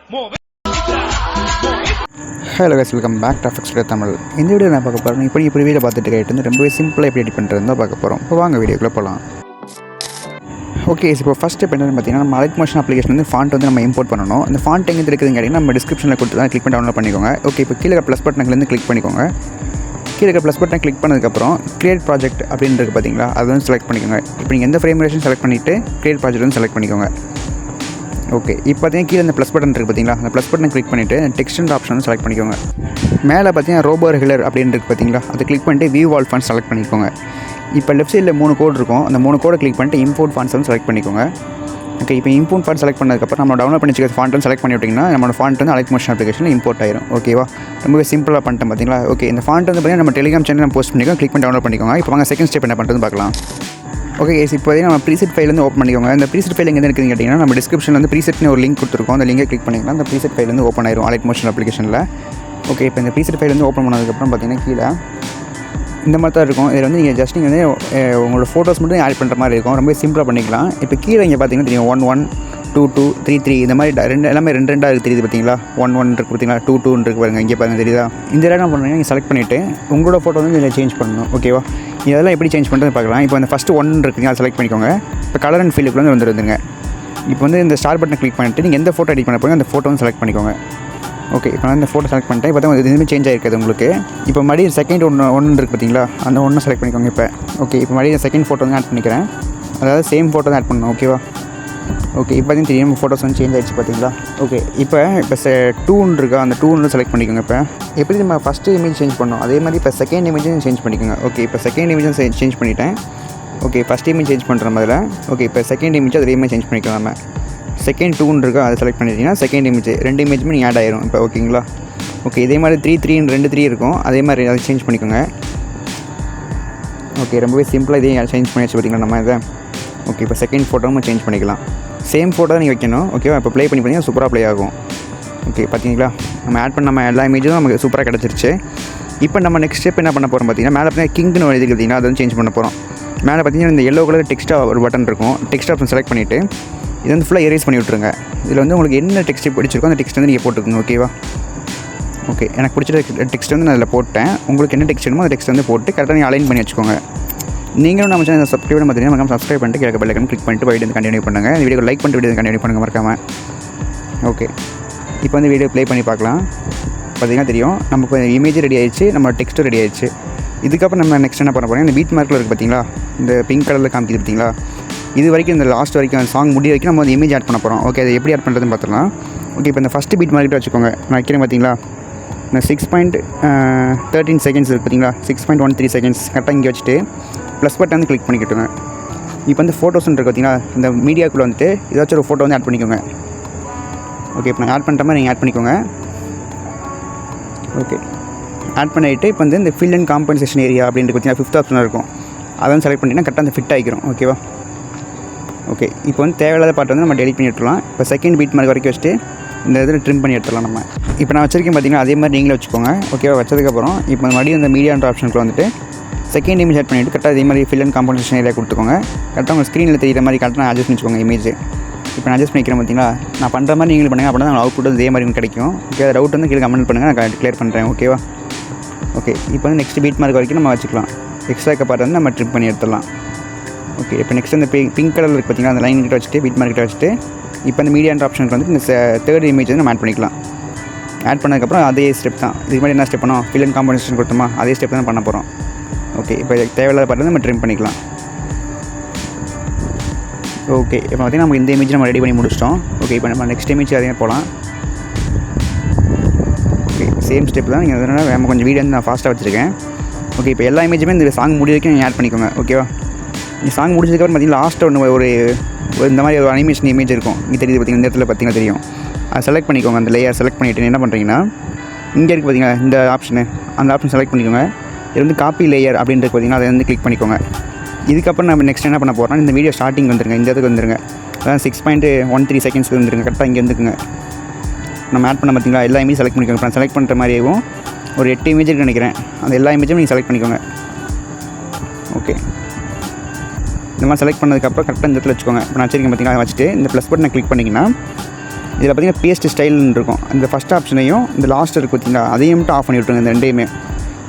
Hello guys, welcome back to FX Tamil. இந்த video நான் பார்க்க போகிறேன். இப்போ வீடியோ பார்த்துட்டு கேட்டு ரொம்பவே சிம்பிளாக எப்படி எடிட் பண்ணுறது தான் பார்க்க போகிறோம். இப்போ வாங்க வீடியோக்குள்ளே போகலாம். ஓகே, இப்போ ஃபஸ்ட் ஸ்டெப் என்னென்னு பார்த்தீங்கன்னா, நம்ம அலைட் மோஷன் அப்ளிகேஷன் வந்து ஃபாண்ட் வந்து நம்ம இம்போர்ட் பண்ணணும். அந்த ஃபாண்ட் எங்கே இருக்குதுன்னு கேட்டிங்கன்னா நம்ம டிஸ்கிரிப்ஷனில் கொடுத்து தான் கிளிக் பண்ணி டவுன்லோட் பண்ணிக்கோங்க. ஓகே, இப்போ கீழே ப்ளஸ் பட்டன்லேருந்து கிளிக் பண்ணிக்கோங்க. கீழே இருக்க ப்ளஸ் பட்டன் கிளிக் பண்ணதுக்கப்புறம் கிரியேட் ப்ராஜெக்ட் அப்படின்னு இருக்குது பார்த்தீங்களா, அது வந்து செலக்ட் பண்ணிக்கோங்க. இப்போ நீங்கள் எந்த ஃப்ரேம் ரேஷன் செலக்ட் பண்ணிவிட்டு கிரியேட் ப்ராஜெக்ட் வந்து செலக்ட் பண்ணிக்கோங்க. ஓகே, இப்போ பார்த்தீங்கன்னா கீழே இந்த ப்ளஸ் பட்டன் இருக்குது பார்த்தீங்களா, அந்த ப்ளஸ் பட்டன் கிளிக் பண்ணிவிட்டு டெக்ஸ்ட் ஆப்ஷன் வந்து செலக்ட் பண்ணிக்கோங்க. மேலே பார்த்தீங்கன்னா ரோபோ ரெகுலர் அப்படின்னு இருக்குது பார்த்தீங்களா, அதை கிளிக் பண்ணிட்டு வியூ வால் ஃபாண்ட் செலக்ட் பண்ணிக்கோங்க. இப்போ லெஃப்ட் சைடில் 3 கோட் இருக்கும், அந்த 3 கோடை கிளிக் பண்ணிட்டு இம்போர்ட் ஃபாண்ட்ஸ் வந்து செலக்ட் பண்ணிக்கோங்க. ஓகே, இப்போ இம்போர்ட் ஃபாண்ட் செலக்ட் பண்ணதுக்கப்புறம் நம்ம டவுன்லோட் பண்ணி வச்சுக்க ஃபாண்ட் வந்து செலக்ட் பண்ணி விட்டிங்கன்னா நம்மளோட ஃபாண்ட் வந்து அலைட் மோஷன் அப்ளிகேஷனில் இம்போர்ட் ஆயிரும். ஓகேவா, ரொம்பவே சிம்பிளாக பண்ணிட்டேன் பார்த்தீங்களா. ஓகே, இந்த ஃபாண்ட் வந்து பார்த்தீங்கன்னா நம்ம டெலிகிராம் சேனல் நம்ம போஸ்ட் பண்ணிக்கோங்க, கிளிக் பண்ணி டவுன்லோட் பண்ணிக்கோங்க. இப்போ வாங்க செகண்ட் ஸ்டெப் என்ன பண்ணுறது பார்க்கலாம். ஓகே, இப்போ நம்ம ப்ரீசெட் ஃபைல் வந்து ஓப்பன் பண்ணிக்கோங்க. இந்த ப்ரீசெட் ஃபைல் எங்கே இருக்குதுன்னு கேட்டிங்கன்னா நம்ம டிஸ்கிரிப்ஷனில் வந்து ப்ரீசெட்னு ஒரு லிங்க் கொடுத்துருக்கோம். அந்த லிங்கை கிளிக் பண்ணிங்கன்னா அந்த ப்ரீசெட் ஃபைல் வந்து ஓப்பன் ஆயிரும் அலைட் மோஷன் அப்ளிகேஷனில். ஓகே, இப்போ இந்த ப்ரீசெட் ஃபைல் வந்து ஓப்பன் பண்ணதுக்கப்புறம் பார்த்தீங்கன்னா கீழே இந்த மாதிரி தான் இருக்கும். இதில் வந்து நீங்கள் ஜஸ்ட் நீங்கள் வந்து உங்களோட ஃபோட்டோஸ் மட்டும் ஆட் பண்ணுற மாதிரி இருக்கும். ரொம்ப சிம்பிளாக பண்ணிக்கலாம். இப்போ கீழே இங்கே பார்த்தீங்கன்னா தெரியும் 1 1 2 2 3 3 இந்த மாதிரி எல்லாமே 2 2 இருக்குது தெரியுது பார்த்தீங்களா. 1 1 இருக்குது பார்த்தீங்களா, 2 2 இருக்குது பாருங்கள், இங்கே பாருங்கள் தெரியுதா. இந்த இடம் என்ன பண்ணுறீங்க, நீங்கள் செலக்ட் பண்ணிவிட்டு உங்களோட ஃபோட்டோ வந்து இதில் சேஞ்ச் பண்ணணும். ஓகேவா, இதெல்லாம் எப்படி சேஞ்ச் பண்ணுறது பார்க்கலாம். இப்போ அந்த ஃபஸ்ட்டு 1 இருக்குங்க, அதை செலக்ட் பண்ணிக்கோங்க. இப்போ கலர் அண்ட் ஃபீல்டுக்கு வந்து வந்துருந்துங்க. இப்போ வந்து இந்த ஸ்டார் பட்டனை கிளிக் பண்ணிட்டு நீங்கள் எந்த ஃபோட்டோ எடிட் பண்ண போகிறீங்க அந்த ஃபோட்டோ வந்து செலக்ட் பண்ணிக்கோங்க. ஓகே, இப்போ நான் இந்த ஃபோட்டோ செலக்ட் பண்ணிட்டேன். இப்போ தான் எதுவுமே சேஞ்ச் ஆகிருக்குது உங்களுக்கு. இப்போ மறுபடியும் செகண்ட் ஒன்று இருக்குது பார்த்தீங்களா, அந்த ஒன்று செலக்ட் பண்ணிக்கோங்க. இப்போ ஓகே, இப்போ மறுபடியும் செகண்ட் ஃபோட்டோ வந்து ஆட் பண்ணிக்கிறேன். அதாவது சேம் ஃபோட்டோ தான் ஆட் பண்ணணும். ஓகேவா, ஓகே, இப்போ தான் தெரியும் ஃபோட்டோஸ் வந்து சேஞ்ச் ஆகிடுச்சு பார்த்தீங்களா. ஓகே, இப்போ 2 இருக்கா, அந்த 2 செலக்ட் பண்ணிக்கோங்க. இப்போ எப்படி நம்ம ஃபஸ்ட்டு இமேஜ் சேஞ்ச் பண்ணோம் அதே மாதிரி இப்போ செகண்ட் இமேஜும் சேஞ்ச் பண்ணிக்கோங்க. ஓகே, இப்போ செகண்ட் இமேஜும் சேஞ்ச் பண்ணிட்டேன். ஓகே, ஃபஸ்ட் இமேஜ் சேஞ்ச் பண்ணுற மாதிரில. ஓகே, இப்போ செகண்ட் இமேஜ் அதே மாதிரி சேஞ்ச் பண்ணிக்கலாம். நம்ம செகண்ட் 2 இருக்கா, அதை செலக்ட் பண்ணிட்டீங்கன்னா செகண்ட் இமேஜ் 2 இமேஜுமே நீங்கள் ஆட் ஆயிரும். இப்போ ஓகேங்களா. ஓகே, இதே மாதிரி 3 3 2 3 இருக்கும், அதே மாதிரி அதை சேஞ்ச் பண்ணிக்கோங்க. ஓகே, ரொம்பவே சிம்பிளாக இதையும் சேஞ்ச் பண்ணி வச்சு பார்த்தீங்களா நம்ம இதை. ஓகே, இப்போ செகண்ட் ஃபோட்டோவும் சேஞ்ச் பண்ணிக்கலாம். சேம் ஃபோட்டோ தான் நீங்கள் வைக்கணும். ஓகேவா, இப்போ ப்ளே பண்ணி பார்த்தீங்கன்னா சூப்பராக ப்ளே ஆகும். ஓகே, பார்த்தீங்களா, நம்ம ஆட் பண்ண நம்ம எல்லா இமேஜும் நமக்கு சூப்பராக கிடச்சிருச்சு. இப்போ நம்ம நெக்ஸ்ட் ஸ்டெப் என்ன பண்ண போகிறோம் பார்த்தீங்கன்னா, மேலே பார்த்தீங்கன்னா கிங்னு எழுதி பார்த்தீங்கன்னா அதை வந்து சேஞ்ச் பண்ண போகிறோம். மேலே பார்த்தீங்கன்னா இந்த எல்லோ கலர் டெக்ஸ்ட்டாக ஒரு பட்டன் இருக்கும். டெக்ஸ்ட் ஆப்ஷன் செலக்ட் பண்ணிவிட்டு இது வந்து ஃபுல்லாக எரேஸ் பண்ணி விட்ருங்க. இதில் வந்து உங்களுக்கு என்ன டெக்ஸ்ட் பிடிச்சிருக்கோ அந்த டெக்ஸ்ட் வந்து நீங்கள் போட்டுக்கோங்க. ஓகேவா, ஓகே, எனக்கு பிடிச்ச டெக்ஸ்ட் வந்து நான் அதில் போட்டேன். உங்களுக்கு என்ன டெக்ஸ்ட் வேணுமோ அந்த டெக்ஸ்ட் வந்து போட்டு கரெக்டாக நீங்கள் அலைன் பண்ணி வச்சுக்கோங்க. நீங்களும் நம்ம சேனல் சப்ஸ்கிரைப் பண்ணி பார்த்தீங்கன்னா நம்ம சப்ஸ்கிரைப் பண்ணிட்டு கேட்க பெல் ஐக்கான் கிளிக் பண்ணிட்டு வீடியோ வந்து கண்டினியூ பண்ணுங்கள். இந்த வீடியோ லைக் பண்ணிட்டு வீடியோ கண்டினியூ பண்ணுங்கள் மறக்காமல். ஓகே, இப்போ வந்து வீடியோ ப்ளே பண்ணி பார்க்கலாம். பார்த்தீங்கன்னா தெரியும் நமக்கு இமேஜ் ரெடி ஆயிடுச்சு, நம்ம டெக்ஸ்ட்டும் ரெடி ஆயிடுச்சு. இதுக்கப்புறம் நம்ம நெக்ஸ்ட் என்ன பண்ண போகிறோம், இந்த பீட் மார்க்கில் இருக்குது பார்த்தீங்களா, இந்த பிங்க் கலரில் காமிக்குது பார்த்தீங்களா, இது வரைக்கும் இந்த லாஸ்ட் வரைக்கும் அந்த சாங் முடிய வரைக்கும் நம்ம வந்து இமேஜ் ஆட் பண்ண போகிறோம். ஓகே, அதை எப்படி ஆட் பண்ணுறதுன்னு பார்த்துக்கலாம். ஓகே, இப்போ இந்த ஃபஸ்ட்டு பீட் மார்க்கிட்ட வச்சுக்கோங்க. நான் வைக்கிறேன் பார்த்தீங்களா, இந்த 6.13 செகண்ட்ஸ் இருக்குது பார்த்தீங்களா, 6.13 செகண்ட்ஸ் கரெக்டாக இங்கே வச்சுட்டு ப்ளஸ் பட்டன் வந்து கிளிக் பண்ணிக்கிட்டுங்க. இப்போ வந்து ஃபோட்டோஸ்ன்னு இருக்குது பார்த்தீங்களா, இந்த மீடியாக்குள்ளே வந்துட்டு ஏதாச்சும் ஒரு ஃபோட்டோ வந்து ஆட் பண்ணிக்கோங்க. ஓகே, இப்போ நான் ஆட் பண்ணுற மாதிரி நீங்கள் ஆட் பண்ணிக்கோங்க. ஓகே, ஆட் பண்ணிவிட்டு இப்போ வந்து இந்த ஃபில் அண்ட் காம்பன்சேஷன் ஏரியா அப்படின்ட்டு பார்த்தீங்கன்னா 5th ஆப்ஷன் இருக்கும், அதை வந்து செலக்ட் பண்ணிட்டீங்கன்னா கரெக்டாக அந்த ஃபிட் ஆகிக்கிறோம். ஓகேவா, ஓகே, இப்போ வந்து தேவையில்லாத பாட்டு வந்து நம்ம டெலிட் பண்ணி எடுத்துடலாம். இப்போ செகண்ட் பீட் மார்க் வரைக்கும் வச்சுட்டு இந்த இதில் ட்ரிம் பண்ணி எடுத்துடலாம் நம்ம. இப்போ நான் வச்சிருக்கேன் பார்த்தீங்கன்னா அதே மாதிரி நீங்களே வச்சுக்கோங்க. ஓகேவா, வச்சதுக்கப்புறம் இப்போ மறுபடியும் இந்த மீடியான்ற ஆப்ஷனுக்கு வந்துட்டு செகண்ட் இமேஜ் ஆட் பண்ணிவிட்டு கரெக்டாக இதே மாதிரி ஃபில் அண்ட் காம்பன்சேஷன் ஏரியா கொடுத்துக்கோங்க. கரெக்டாக உங்கள் ஸ்க்ரீனில் தெரியிற மாதிரி கரெக்டாக அட்ஜஸ்ட் பண்ணிக்கோங்க இமேஜ். இப்போ நான் அட்ஜஸ்ட் பண்ணிக்கிறேன் பார்த்தீங்களா, நான் பண்ணுற மாதிரி நீங்களும் பண்ணுங்கள், அப்போ தான் அவுட் புட் இதே மாதிரி கிடைக்கும். ஓகே, டவுட் வந்து கீழே கமெண்ட் பண்ணுங்கள், நான் கிளியர் பண்ணுறேன். ஓகேவா, ஓகே, இப்போ வந்து நெக்ஸ்ட் பீட் மார்க் வரைக்கும் நம்ம வச்சுக்கலாம். எக்ஸ்ட்ரா பார்ட் வந்து நம்ம ட்ரிப் பண்ணி எடுத்துடலாம். ஓகே, இப்போ நெக்ஸ்ட் இந்த பிங்க் கலரில் இருக்குது பார்த்தீங்கன்னா அந்த லைன் கிட்ட வச்சுட்டு பீட் மார்க்கிட்ட வச்சுட்டு இப்போ இந்த மீடியான்ற ஆப்ஷனுக்கு வந்து இந்த தேர்ட் இமேஜ் வந்து நம்ம ஆட் பண்ணிக்கலாம். ஆட் பண்ணதுக்கப்புறம் அதே ஸ்டெப் தான். இதுக்கு மாதிரி என்ன ஸ்டெப் பண்ணோம், ஃபில் அண்ட் காம்பன்சேஷன் கொடுத்தோமா, அதே ஸ்டெப் தான் பண்ண போகிறோம். ஓகே, இப்போ தேவையில்லாத பார்த்து நம்ம ட்ரிம் பண்ணிக்கலாம். ஓகே, இப்போ பார்த்தீங்கன்னா நம்ம இந்த இமேஜ் நம்ம ரெடி பண்ணி முடிச்சிட்டோம். ஓகே, இப்போ நம்ம நெக்ஸ்ட் இமேஜ் அதே போகலாம். ஓகே, சேம் ஸ்டெப் தான். நீங்கள் அதனால் நம்ம கொஞ்சம் வீடியோ வந்து நான் ஃபாஸ்ட்டாக வச்சுருக்கேன். ஓகே, இப்போ எல்லா இமேஜுமே இந்த சாங் முடிய வரைக்கும் நீங்கள் ஆட் பண்ணிக்கோங்க. ஓகேவா, நீங்கள் சாங் முடிச்சதுக்கப்புறம் பார்த்தீங்கன்னா லாஸ்ட்டு ஒன்று ஒரு இந்த மாதிரி ஒரு அனிமேஷன் இமேஜ் இருக்கும், இங்கே தெரியுது பார்த்தீங்கன்னா இந்த இடத்துல பார்த்தீங்கன்னா தெரியும். அதை செலக்ட் பண்ணிக்கோங்க. அந்த லேயர் செலக்ட் பண்ணிவிட்டு என்ன பண்ணுறீங்கன்னா இங்கே இருக்குது பார்த்தீங்கன்னா இந்த ஆப்ஷனு, அந்த ஆப்ஷன் செலக்ட் பண்ணிக்கோங்க. இது வந்து காப்பி லேயர் அப்படின்றது பார்த்தீங்கன்னா அதை வந்து கிளிக் பண்ணிக்கோங்க. இதுக்கப்புறம் நம்ம நெக்ஸ்ட் என்ன பண்ண போகிறோம், இந்த வீடியோ ஸ்டார்டிங் வந்துருங்க, இந்த இடத்துக்கு வந்துருங்க. அதான் 6.13 செகண்ட்ஸ்க்கு வந்துருங்க. கரெக்டாக இங்கே வந்துக்குங்க. நம்ம ஆட் பண்ண பார்த்தீங்களா எல்லா இமேஜ் செலக்ட் பண்ணிக்கோங்க. இப்போ நான் செலக்ட் பண்ணுற மாதிரியும் ஒரு 8 இமேஜ் இருக்குன்னு நினைக்கிறேன். அந்த எல்லா இமேஜும் நீங்கள் செலக்ட் பண்ணிக்கோங்க. ஓகே, இந்த மாதிரி செலக்ட் பண்ணதுக்கப்புறம் கரெக்டாக இந்த இடத்துல வச்சுக்கோங்க. இப்போ நான் வச்சிருக்கேன் பார்த்தீங்கன்னா வச்சுட்டு இந்த ப்ளஸ் பட்டனை கிளிக் பண்ணிங்கன்னா இதில் பார்த்தீங்கன்னா பேஸ்ட் ஸ்டைல்னு இருக்கும். இந்த ஃபஸ்ட் ஆப்ஷனையும் இந்த லாஸ்ட் இருக்குது பார்த்தீங்களா, அதையும் மட்டும் ஆஃப் பண்ணி விட்ருங்க. இந்த ரெண்டையுமே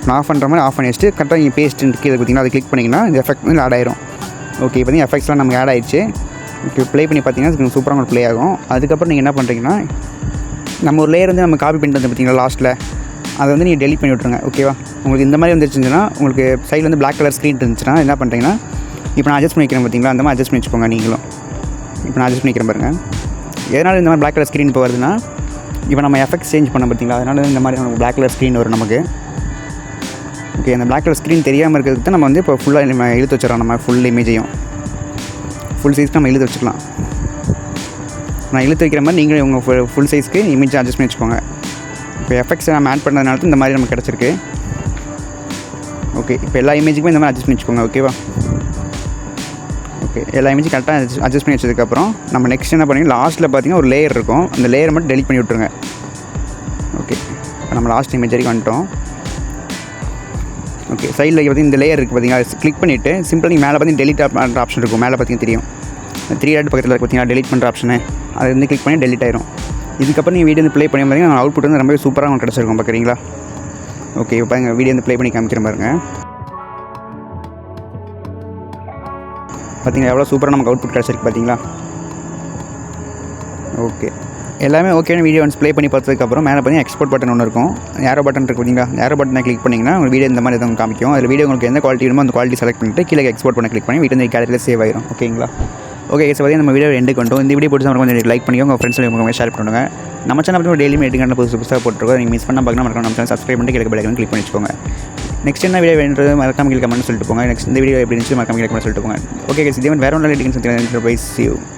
நான் ஆஃப் பண்ணுற மாதிரி ஆஃப் பண்ணி வச்சுட்டு கரெக்டாக நீங்கள் பேஸ்ட்டு கீழே பார்த்தீங்கன்னா அதை கிளிக் பண்ணிங்கன்னா இந்த எஃபெக்ட் வந்து ஆட் ஆயிரும். ஓகே, பார்த்தீங்கன்னா எஃபெக்ட்ஸ்லாம் நமக்கு ஆட் ஆயிடுச்சு. ஓகே, ப்ளே பண்ணி பார்த்தீங்கன்னா சூப்பராக உங்களுக்கு ப்ளே ஆகும். அதுக்கப்புறம் நீங்கள் என்ன பண்ணுறீங்கன்னா, நம்ம ஒரு லேயர் வந்து நம்ம காப்பி பண்ணிட்டு வந்து பார்த்தீங்களா லாஸ்ட்டில், அதை வந்து நீங்கள் டெலிட் பண்ணி விட்ருங்க. ஓகேவா, உங்களுக்கு இந்த மாதிரி வந்துருச்சுன்னா, உங்களுக்கு சைடில் வந்து பிளாக் கலர் ஸ்க்ரீன் இருந்துச்சுன்னா என்ன பண்ணுறீங்கன்னா, இப்போ நான் அட்ஜஸ்ட் பண்ணிக்கிறேன் பார்த்தீங்களா, அந்த மாதிரி அட்ஜஸ்ட் பண்ணி வச்சுக்கோங்க நீங்களும். இப்போ நான் அட்ஜஸ்ட் பண்ணிக்கிறேன் பாருங்கள். எதனால் இந்த மாதிரி பிளாக் கலர் ஸ்க்ரீன் இப்போ வருதுன்னா, இப்போ நம்ம எஃபெக்ட்ஸ் சேஞ்ச் பண்ண பார்த்தீங்களா, அதனால் இந்த மாதிரி நமக்கு பிளாக் கலர் ஸ்க்ரீன் வரும் நமக்கு. ஓகே, அந்த பிளாக் கலர் ஸ்க்ரீன் தெரியாமல் இருக்கிறதுக்கு நம்ம வந்து இப்போ ஃபுல்லாக நம்ம இழுத்து வச்சிடறோம். நம்ம ஃபுல் இமேஜையும் ஃபுல் சைஸ்க்கு நம்ம இழுத்து வச்சுக்கலாம். நான் இழுத்து வைக்கிற மாதிரி நீங்களே உங்கள் ஃபுல் சைஸ்க்கு இமேஜை அட்ஜஸ்ட் பண்ணி வச்சுக்கோங்க. இப்போ எஃபெக்ட்ஸ் நம்ம ஆட் பண்ணதுனால இந்த மாதிரி நமக்கு கிடச்சிருக்கு. ஓகே, இப்போ எல்லா இமேஜுக்குமே இந்த மாதிரி அட்ஜஸ்ட் பண்ணி வச்சுக்கோங்க. ஓகேவா, ஓகே, எல்லா இமேஜும் கரெக்டாக அட்ஜஸ்ட் பண்ணி வச்சதுக்கப்புறம் நம்ம நெக்ஸ்ட் என்ன பண்ணி லாஸ்ட்டில் பார்த்தீங்கன்னா ஒரு லேயர் இருக்கும். அந்த லேயரை மட்டும் டெலிட் பண்ணி விட்ருங்க. ஓகே, இப்போ நம்ம லாஸ்ட் இமேஜ் வரைக்கும் வந்துட்டோம். ஓகே, சைடில் பார்த்தீங்கன்னா இந்த லேயர் இருக்குது பார்த்தீங்கன்னா, அதை கிளிக் பண்ணிவிட்டு சிம்பிளாக நீங்கள் மேலே பார்த்தீங்கன்னா டெலிட் பண்ணுற ஆப்ஷன் இருக்கும். மேலே பார்த்தீங்கன்னா தெரியும் 3 டாட் பக்கத்தில் பார்த்தீங்கன்னா டெலிட் பண்ணுற ஆப்ஷனு, அதை வந்து கிளிக் பண்ணி டெலிட் ஆயிரும். இதுக்கப்புறம் நீங்கள் வீடியோ வந்து ப்ளே பண்ணி பார்த்தீங்கன்னா அவுட்புட் வந்து ரொம்ப சூப்பராக உங்களுக்கு கிடச்சிருக்கும். பார்க்குறீங்களா? ஓகே, இப்போ பாருங்கள், வீடியோ வந்து ப்ளே பண்ணி காமிக்கிற பாருங்கள். பார்த்தீங்களா எவ்வளோ சூப்பராக நமக்கு அவுட்புட் கிடச்சிருக்கு பார்த்தீங்களா? ஓகே, எல்லாமே ஓகேன்னு வீடியோ வந்து ப்ளே பண்ணி பார்த்ததுக்கப்புறம் மேலே பார்த்தீங்கன்னா எக்ஸ்போர்ட் பட்டன் ஒன்று இருக்கும். ஏரோ பட்டன் இருக்குது பார்த்தீங்களா, ஏரோ பட்டனை கிளிக் பண்ணிங்கன்னா உங்கள் வீடியோ இந்த மாதிரி எதாவது காமிக்கும். அதில் வீடியோ உங்களுக்கு எந்த குவாலிட்டி வேணுமோ அந்த குவாலிட்டி செலக்ட் பண்ணிட்டு கீழே எக்ஸ்போர்ட் பண்ண கிளிக் பண்ணி வீட்டு வந்து கேலரியில் சேவ் ஆயிரும். ஓகேங்களா? ஓகே, ஸோ பார்த்தீங்கன்னா நம்ம வீடியோ எண்டுக்கு வந்துட்டோம். இந்த வீடியோ பிடிச்சா கொஞ்சம் லைக் பண்ணி உங்கள் ஃப்ரெண்ட்ஸ் உங்களுக்கு ஷேர் பண்ணுங்க. நம்ம சேனல் பார்த்தீங்கன்னா டெய்லி எடிட்டிங் புதுசாக போட்டுருக்கோம். நீங்கள் மிஸ் பண்ணால் பார்க்கணும் நம்ம சேனல் சப்ஸ்கிரைப் பண்ணிட்டு கிளிக் பண்ணி கிளிக் பண்ணி வச்சுக்கோங்க. நெக்ஸ்ட் என்ன வீடியோ வேணுன்றது மறக்காம கீழே கமெண்ட் சொல்லிட்டு போங்க. நெக்ஸ்ட் இந்த வீடியோ எப்படி இருந்துச்சு மறக்காம கீழே கமெண்ட் சொல்லிட்டு போங்க. ஓகே, இதே மாதிரி வேறு ஒன்றும் எடிட்டிங் சொல்லுங்கள்.